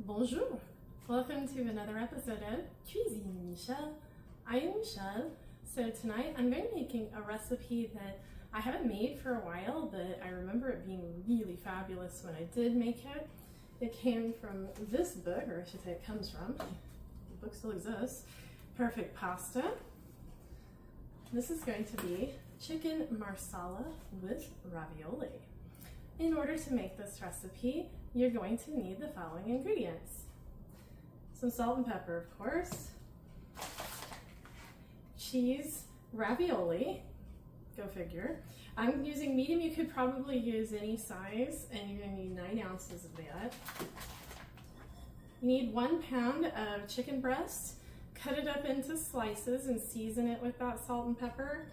Bonjour! Welcome to another episode of Cuisine Michelle. I am Michelle. So tonight I'm going to be making a recipe that I haven't made for a while, but I remember it being really fabulous when I did make it. It came from this book, or I should say it comes from. The book still exists. Perfect Pasta. This is going to be Chicken Marsala with Ravioli. In order to make this recipe, you're going to need the following ingredients. Some salt and pepper, of course. Cheese, ravioli, go figure. I'm using medium, you could probably use any size, and you're gonna need 9 ounces of that. You need 1 pound of chicken breast. Cut it up into slices and season it with that salt and pepper.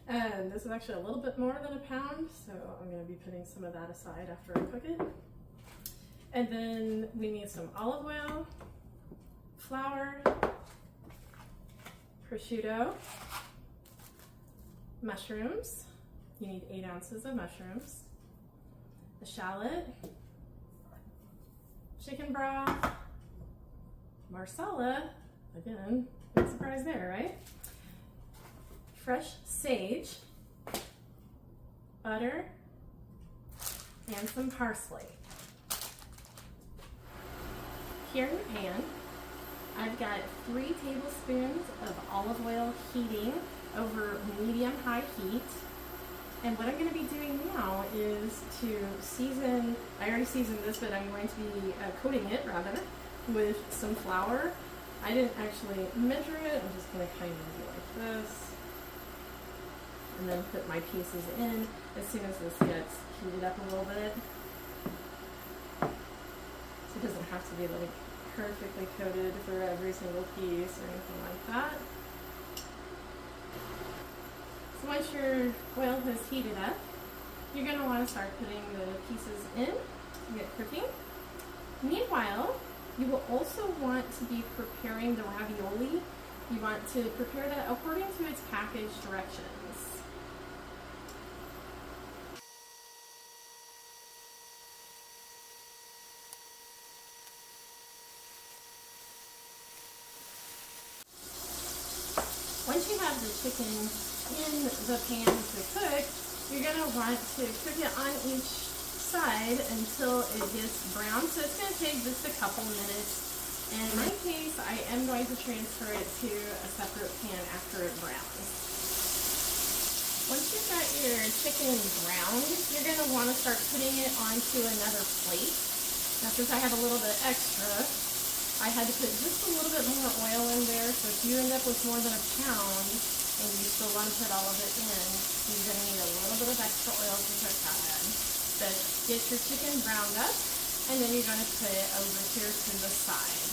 This is actually a little bit more than 1 pound, so I'm going to be putting some of that aside after I cook it. And then we need some olive oil, flour, prosciutto, mushrooms. You need 8 ounces of mushrooms, a shallot, chicken broth, marsala, again, big surprise there, right? Fresh sage, butter, and some parsley. Here in the pan, I've got 3 tablespoons of olive oil heating over medium-high heat. And what I'm going to be doing now is to season, I already seasoned this, but I'm going to be coating it rather with some flour. I didn't actually measure it, I'm just going to kind of do like this. And then put my pieces in as soon as this gets heated up a little bit. So it doesn't have to be like perfectly coated for every single piece or anything like that. So once your oil has heated up, you're going to want to start putting the pieces in to get cooking. Meanwhile, you will also want to be preparing the ravioli. You want to prepare that according to its package directions. Once you have the chicken in the pan to cook, you're going to want to cook it on each side until it gets brown. So it's going to take just a couple minutes. And in my case, I am going to transfer it to a separate pan after it browns. Once you've got your chicken browned, you're going to want to start putting it onto another plate. Now, since I have a little bit extra, I had to put just a little bit more oil in there, so if you end up with more than 1 pound and you still want to put all of it in, you're going to need a little bit of extra oil to cook that in. But get your chicken browned up, and then you're going to put it over here to the side.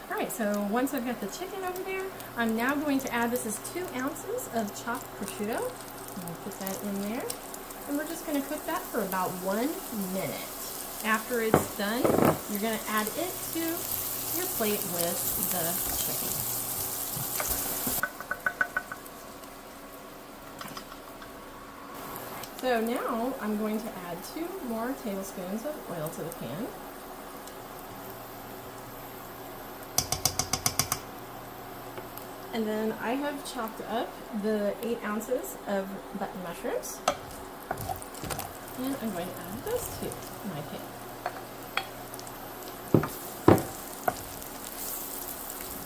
Alright, so once I've got the chicken over there, I'm now going to add, this is 2 ounces of chopped prosciutto. I'll put that in there, and we're just going to cook that for about 1 minute. After it's done, you're going to add it to your plate with the chicken. So now I'm going to add 2 more tablespoons of oil to the pan. And then I have chopped up the 8 ounces of button mushrooms. And I'm going to add those to my pan.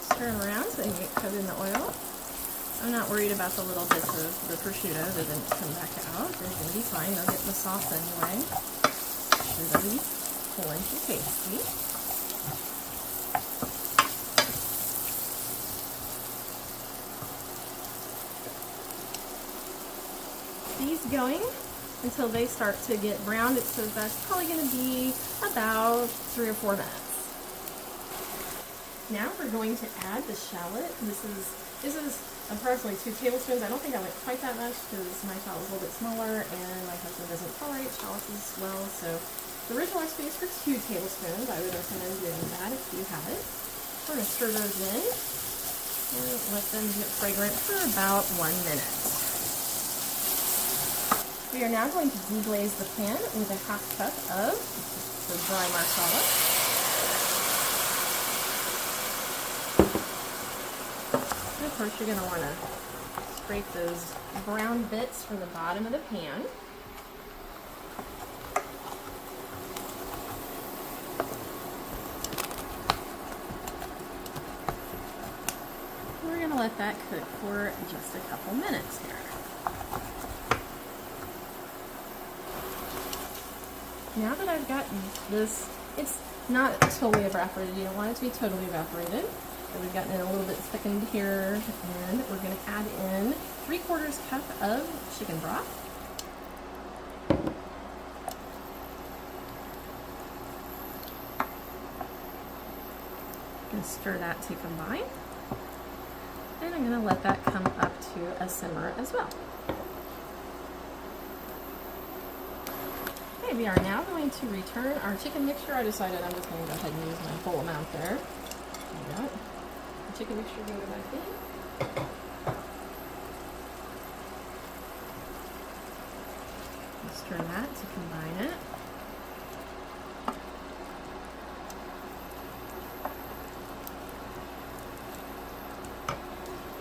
Stir them around so they get coated in the oil. I'm not worried about the little bits of the prosciutto that didn't come back out. They're going to be fine. They'll get the sauce anyway. They're going to be plenty tasty. These going until they start to get browned. It says that's probably going to be about 3 or 4 minutes. Now we're going to add the shallot. This is approximately 2 tablespoons. I don't think I went quite that much because my shallot is a little bit smaller and my husband doesn't tolerate shallots as well. So the original recipe is for 2 tablespoons. I would recommend doing that if you have it. We're going to stir those in and let them get fragrant for about 1 minute. We are now going to deglaze the pan with a 1/2 cup of the dry marsala. And of course, you're going to want to scrape those brown bits from the bottom of the pan. We're going to let that cook for just a couple minutes here. Now that I've gotten this, it's not totally evaporated. You don't want it to be totally evaporated. So we've gotten it a little bit thickened here, and we're going to add in 3/4 cup of chicken broth. I'm going to stir that to combine, and I'm going to let that come up to a simmer as well. Okay, we are now going to return our chicken mixture. I decided I'm just going to go ahead and use my full amount there. There we go. The chicken mixture going back in. Stir that to combine it.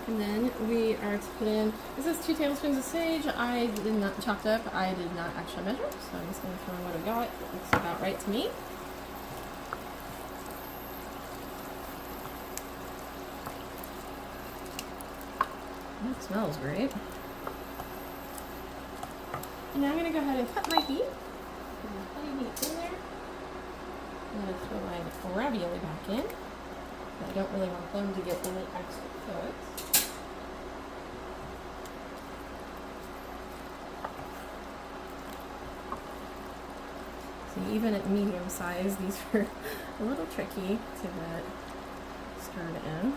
And then we are to put in, this is 2 tablespoons of sage. I did not chopped up. I did not actually measure, so I'm just going to throw in what I got. It looks about right to me. That smells great. And now I'm going to go ahead and cut my heat. Put my heat in there. I'm going to throw my ravioli back in. I don't really want them to get any extra cooked. So even at medium size, these are a little tricky to get stirred in.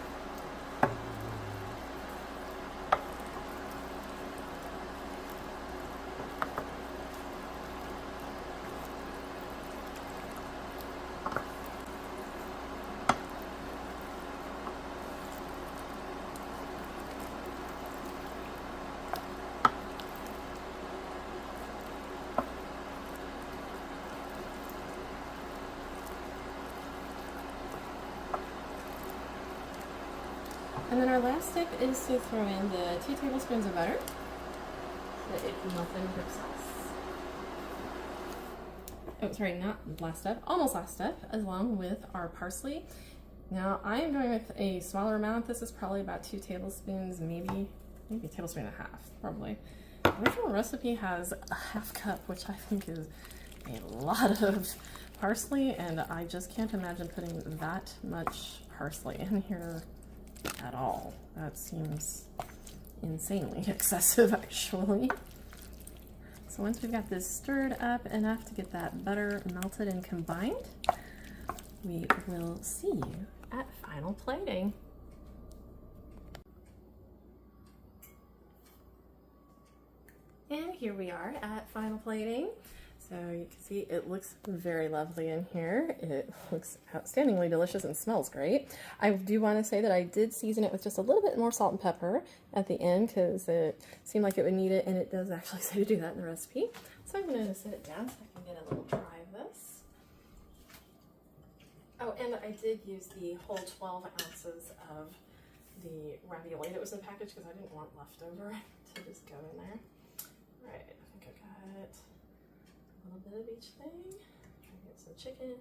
And then our last step is to throw in the 2 tablespoons of butter so that it can muffin process. Oh, sorry, not last step, almost last step, along with our parsley. Now I am going with a smaller amount. This is probably about 2 tablespoons, maybe a tablespoon and a half, probably. The original recipe has a 1/2 cup, which I think is a lot of parsley, and I just can't imagine putting that much parsley in here at all. That seems insanely excessive, actually. So once we've got this stirred up enough to get that butter melted and combined, we will see you at final plating. And here we are at final plating. So you can see it looks very lovely in here. It looks outstandingly delicious and smells great. I do want to say that I did season it with just a little bit more salt and pepper at the end because it seemed like it would need it, and it does actually say to do that in the recipe. So I'm going to set it down so I can get a little try of this. Oh, and I did use the whole 12 ounces of the ravioli that was in the package because I didn't want leftover to just go in there. All right, I think I got a little bit of each thing. Try to get some chicken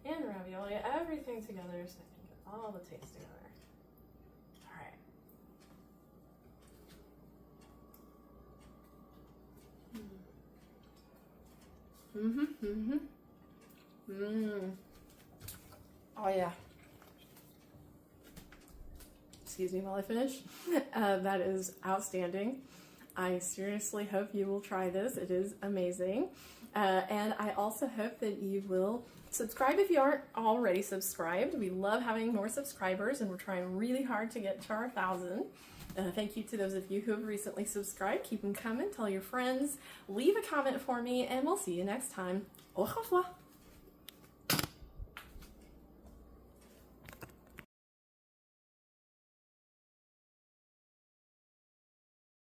and ravioli, everything together so I can get all the taste together. All right. Oh yeah. Excuse me while I finish. That is outstanding. I seriously hope you will try this. It is amazing. And I also hope that you will subscribe if you aren't already subscribed. We love having more subscribers, and we're trying really hard to get to our 1,000. Thank you to those of you who have recently subscribed. Keep them coming. Tell your friends. Leave a comment for me, and we'll see you next time. Au revoir.